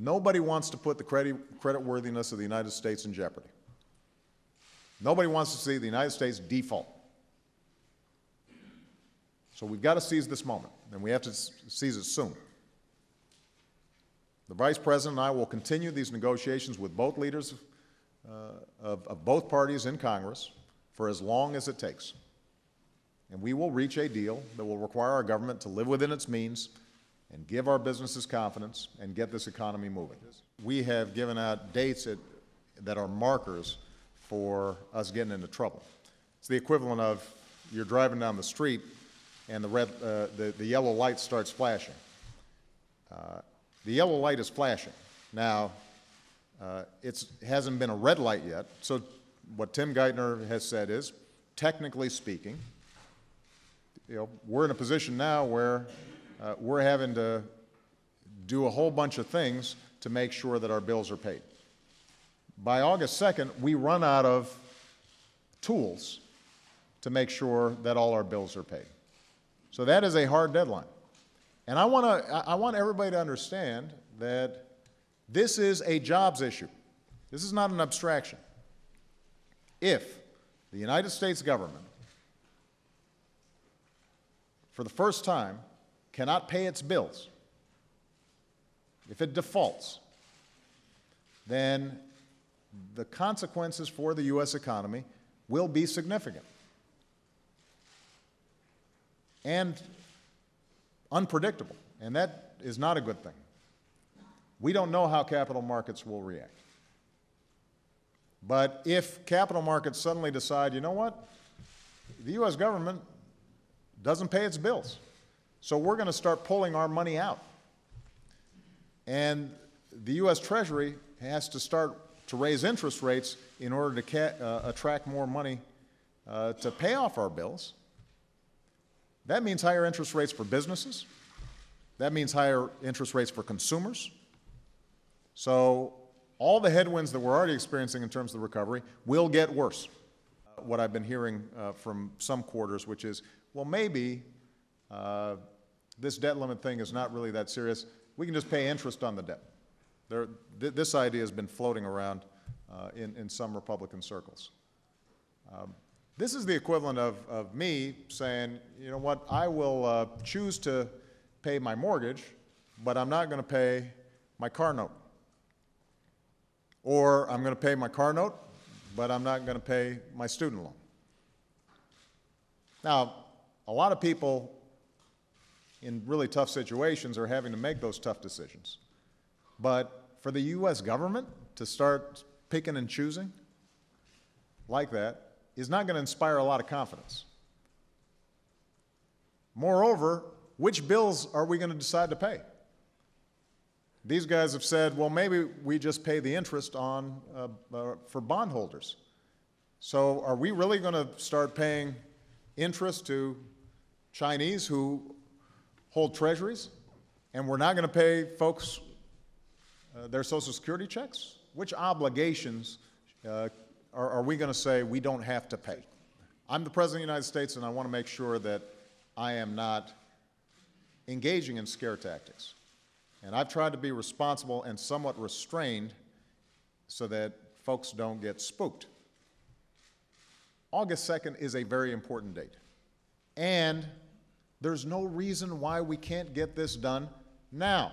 Nobody wants to put the creditworthiness of the United States in jeopardy. Nobody wants to see the United States default. So we've got to seize this moment, and we have to seize it soon. The Vice President and I will continue these negotiations with both leaders of both parties in Congress for as long as it takes. And we will reach a deal that will require our government to live within its means and give our businesses confidence and get this economy moving. We have given out dates that are markers for us getting into trouble. It's the equivalent of you're driving down the street and the yellow light starts flashing. The yellow light is flashing. Now, it hasn't been a red light yet, so what Tim Geithner has said is, technically speaking, we're in a position now where we're having to do a whole bunch of things to make sure that our bills are paid. By August 2nd, we run out of tools to make sure that all our bills are paid. So that is a hard deadline. And I want everybody to understand that this is a jobs issue. This is not an abstraction. If the United States government, for the first time, cannot pay its bills, if it defaults, then the consequences for the U.S. economy will be significant and unpredictable, and that is not a good thing. We don't know how capital markets will react. But if capital markets suddenly decide, you know what, the U.S. government doesn't pay its bills, so we're going to start pulling our money out. And the U.S. Treasury has to start to raise interest rates in order to attract more money to pay off our bills. That means higher interest rates for businesses. That means higher interest rates for consumers. So all the headwinds that we're already experiencing in terms of the recovery will get worse. What I've been hearing from some quarters, which is, well, maybe this debt limit thing is not really that serious. We can just pay interest on the debt. This idea has been floating around in some Republican circles. This is the equivalent of me saying, you know what, I will choose to pay my mortgage, but I'm not going to pay my car note. Or I'm going to pay my car note, but I'm not going to pay my student loan. Now, a lot of people in really tough situations are having to make those tough decisions. But for the U.S. government to start picking and choosing like that is not going to inspire a lot of confidence. Moreover, which bills are we going to decide to pay? These guys have said, well, maybe we just pay the interest on for bondholders. So are we really going to start paying interest to Chinese who hold treasuries, and we're not going to pay folks their Social Security checks? Which obligations are we going to say we don't have to pay? I'm the President of the United States, and I want to make sure that I am not engaging in scare tactics. And I've tried to be responsible and somewhat restrained so that folks don't get spooked. August 2nd is a very important date. And there's no reason why we can't get this done now.